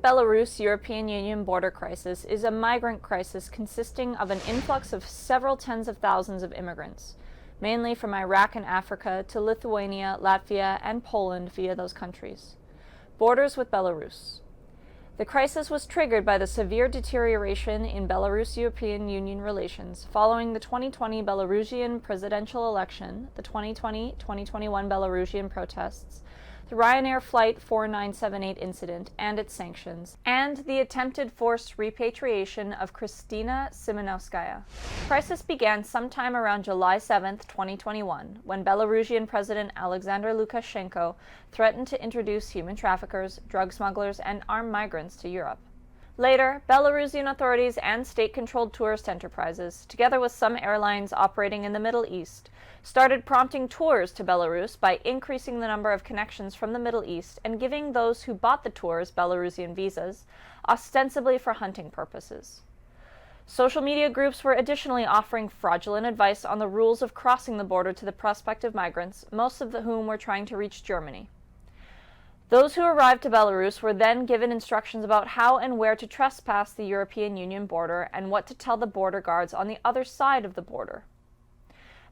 Belarus-European Union border crisis is a migrant crisis consisting of an influx of several tens of thousands of immigrants, mainly from Iraq and Africa to Lithuania, Latvia, and Poland via those countries. Borders with Belarus. The crisis was triggered by the severe deterioration in Belarus-European Union relations following the 2020 Belarusian presidential election, the 2020-2021 Belarusian protests, the Ryanair Flight 4978 incident and its sanctions, and the attempted forced repatriation of Kristina Simonowskaya. The crisis began sometime around July 7, 2021, when Belarusian President Alexander Lukashenko threatened to introduce human traffickers, drug smugglers, and armed migrants to Europe. Later, Belarusian authorities and state-controlled tourist enterprises, together with some airlines operating in the Middle East, started prompting tours to Belarus by increasing the number of connections from the Middle East and giving those who bought the tours Belarusian visas, ostensibly for hunting purposes. Social media groups were additionally offering fraudulent advice on the rules of crossing the border to the prospective migrants, most of whom were trying to reach Germany. Those who arrived to Belarus were then given instructions about how and where to trespass the European Union border and what to tell the border guards on the other side of the border.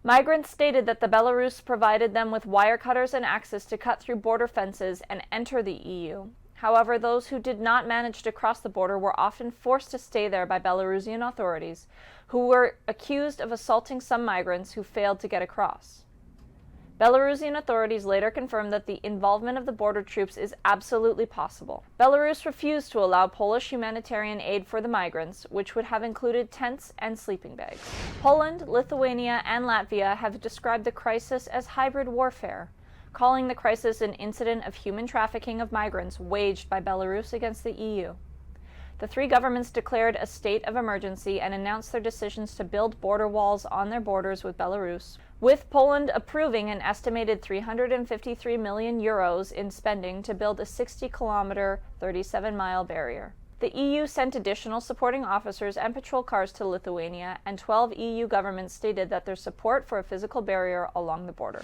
Migrants stated that the Belarus provided them with wire cutters and axes to cut through border fences and enter the EU. However, those who did not manage to cross the border were often forced to stay there by Belarusian authorities, who were accused of assaulting some migrants who failed to get across. Belarusian authorities later confirmed that the involvement of the border troops is absolutely possible. Belarus refused to allow Polish humanitarian aid for the migrants, which would have included tents and sleeping bags. Poland, Lithuania, and Latvia have described the crisis as hybrid warfare, calling the crisis an incident of human trafficking of migrants waged by Belarus against the EU. The three governments declared a state of emergency and announced their decisions to build border walls on their borders with Belarus, with Poland approving an estimated €353 million in spending to build a 60-kilometer, 37-mile barrier. The EU sent additional supporting officers and patrol cars to Lithuania, and 12 EU governments stated that their support for a physical barrier along the border.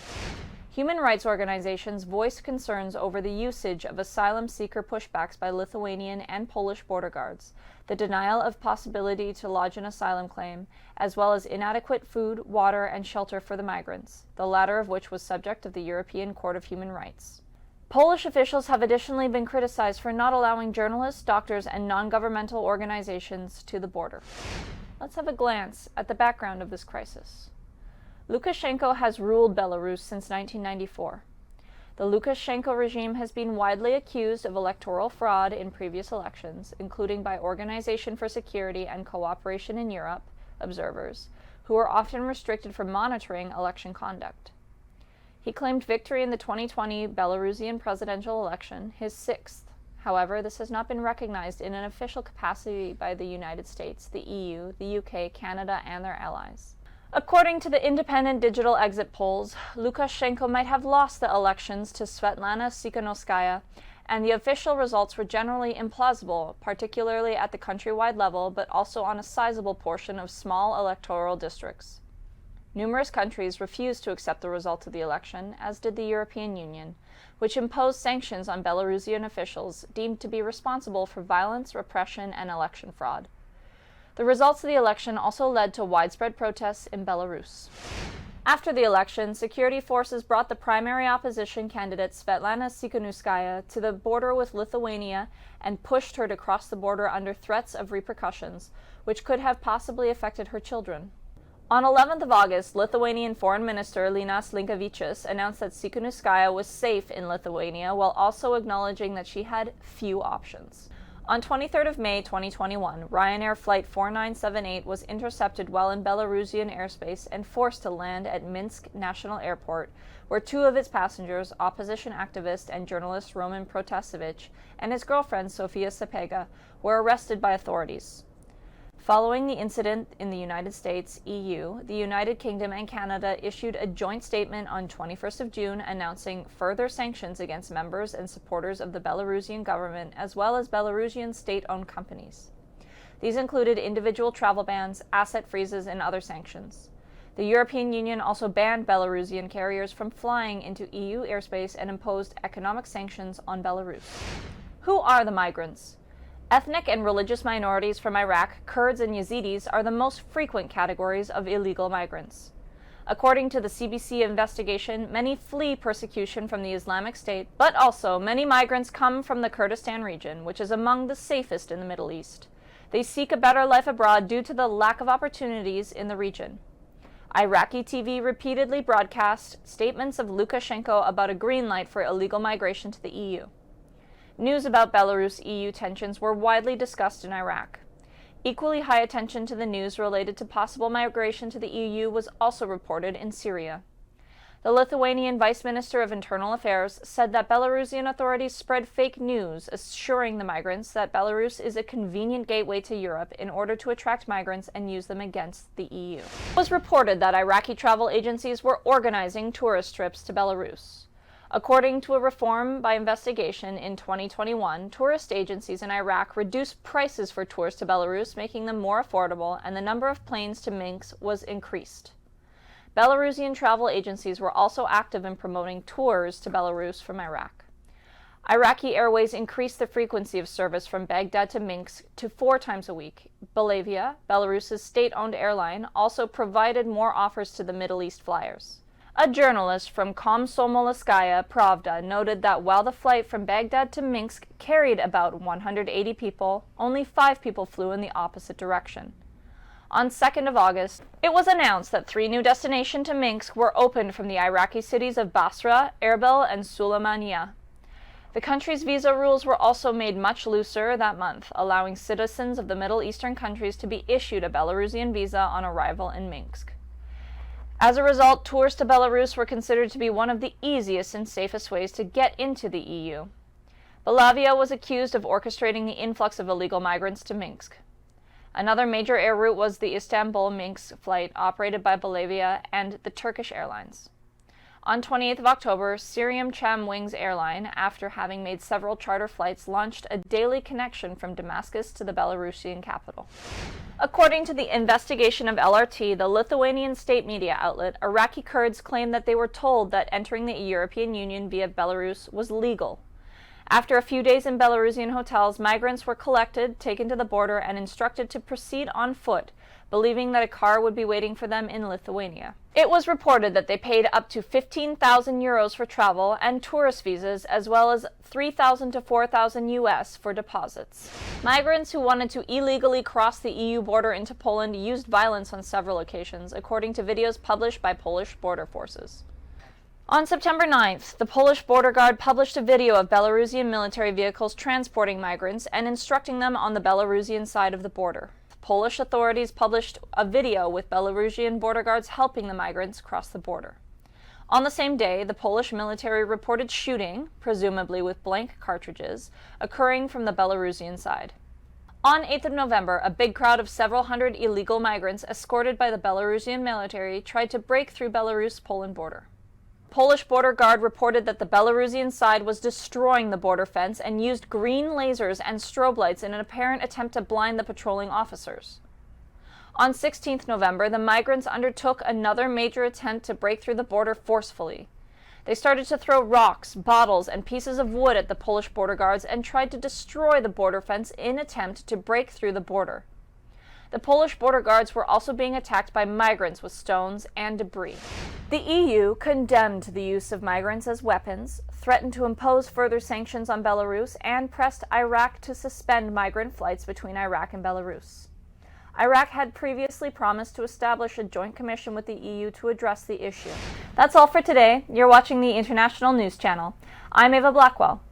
Human rights organizations voiced concerns over the usage of asylum seeker pushbacks by Lithuanian and Polish border guards, the denial of possibility to lodge an asylum claim, as well as inadequate food, water, and shelter for the migrants, the latter of which was subject of the European Court of Human Rights. Polish officials have additionally been criticized for not allowing journalists, doctors, and non-governmental organizations to the border. Let's have a glance at the background of this crisis. Lukashenko has ruled Belarus since 1994. The Lukashenko regime has been widely accused of electoral fraud in previous elections, including by Organization for Security and Cooperation in Europe observers, who are often restricted from monitoring election conduct. He claimed victory in the 2020 Belarusian presidential election, his sixth. However, this has not been recognized in an official capacity by the United States, the EU, the UK, Canada, and their allies. According to the independent digital exit polls, Lukashenko might have lost the elections to Svetlana Tsikhanouskaya, and the official results were generally implausible, particularly at the countrywide level, but also on a sizable portion of small electoral districts. Numerous countries refused to accept the results of the election, as did the European Union, which imposed sanctions on Belarusian officials deemed to be responsible for violence, repression, and election fraud. The results of the election also led to widespread protests in Belarus. After the election, security forces brought the primary opposition candidate Svetlana Tsikhanouskaya to the border with Lithuania and pushed her to cross the border under threats of repercussions, which could have possibly affected her children. On 11th of August, Lithuanian Foreign Minister Linas Linkevičius announced that Tsikhanouskaya was safe in Lithuania while also acknowledging that she had few options. On 23rd of May 2021, Ryanair Flight 4978 was intercepted while in Belarusian airspace and forced to land at Minsk National Airport, where two of its passengers, opposition activist and journalist Roman Protasevich and his girlfriend Sofia Sapega, were arrested by authorities. Following the incident in the United States, EU, the United Kingdom, and Canada issued a joint statement on 21st of June announcing further sanctions against members and supporters of the Belarusian government as well as Belarusian state-owned companies. These included individual travel bans, asset freezes, and other sanctions. The European Union also banned Belarusian carriers from flying into EU airspace and imposed economic sanctions on Belarus. Who are the migrants? Ethnic and religious minorities from Iraq, Kurds, and Yazidis are the most frequent categories of illegal migrants. According to the CBC investigation, many flee persecution from the Islamic State, but also many migrants come from the Kurdistan region, which is among the safest in the Middle East. They seek a better life abroad due to the lack of opportunities in the region. Iraqi TV repeatedly broadcast statements of Lukashenko about a green light for illegal migration to the EU. News about Belarus-EU tensions were widely discussed in Iraq. Equally high attention to the news related to possible migration to the EU was also reported in Syria. The Lithuanian Vice Minister of Internal Affairs said that Belarusian authorities spread fake news, assuring the migrants that Belarus is a convenient gateway to Europe in order to attract migrants and use them against the EU. It was reported that Iraqi travel agencies were organizing tourist trips to Belarus. According to a reform by investigation in 2021, tourist agencies in Iraq reduced prices for tours to Belarus, making them more affordable, and the number of planes to Minsk was increased. Belarusian travel agencies were also active in promoting tours to Belarus from Iraq. Iraqi Airways increased the frequency of service from Baghdad to Minsk to 4 times a week. Belavia, Belarus's state-owned airline, also provided more offers to the Middle East flyers. A journalist from Komsomolskaya Pravda noted that while the flight from Baghdad to Minsk carried about 180 people, only 5 people flew in the opposite direction. On 2nd of August, it was announced that 3 new destinations to Minsk were opened from the Iraqi cities of Basra, Erbil, and Sulaymaniyah. The country's visa rules were also made much looser that month, allowing citizens of the Middle Eastern countries to be issued a Belarusian visa on arrival in Minsk. As a result, tours to Belarus were considered to be one of the easiest and safest ways to get into the EU. Belavia was accused of orchestrating the influx of illegal migrants to Minsk. Another major air route was the Istanbul-Minsk flight operated by Belavia and the Turkish Airlines. On 28th of October, Syrian Cham Wings airline, after having made several charter flights, launched a daily connection from Damascus to the Belarusian capital. According to the investigation of LRT, the Lithuanian state media outlet, Iraqi Kurds claimed that they were told that entering the European Union via Belarus was legal. After a few days in Belarusian hotels, migrants were collected, taken to the border, and instructed to proceed on foot, believing that a car would be waiting for them in Lithuania. It was reported that they paid up to 15,000 euros for travel and tourist visas, as well as 3,000 to 4,000 US for deposits. Migrants who wanted to illegally cross the EU border into Poland used violence on several occasions, according to videos published by Polish border forces. On September 9th, the Polish border guard published a video of Belarusian military vehicles transporting migrants and instructing them on the Belarusian side of the border. Polish authorities published a video with Belarusian border guards helping the migrants cross the border. On the same day, the Polish military reported shooting, presumably with blank cartridges, occurring from the Belarusian side. On 8th of November, a big crowd of several hundred illegal migrants escorted by the Belarusian military tried to break through Belarus-Poland border. Polish border guard reported that the Belarusian side was destroying the border fence and used green lasers and strobe lights in an apparent attempt to blind the patrolling officers. On 16th November, the migrants undertook another major attempt to break through the border forcefully. They started to throw rocks, bottles, and pieces of wood at the Polish border guards and tried to destroy the border fence in an attempt to break through the border. The Polish border guards were also being attacked by migrants with stones and debris. The EU condemned the use of migrants as weapons, threatened to impose further sanctions on Belarus, and pressed Iraq to suspend migrant flights between Iraq and Belarus. Iraq had previously promised to establish a joint commission with the EU to address the issue. That's all for today. You're watching the International News Channel. I'm Avaah Blackwell.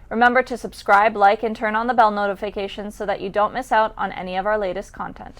Remember to subscribe, like, and turn on the bell notifications so that you don't miss out on any of our latest content.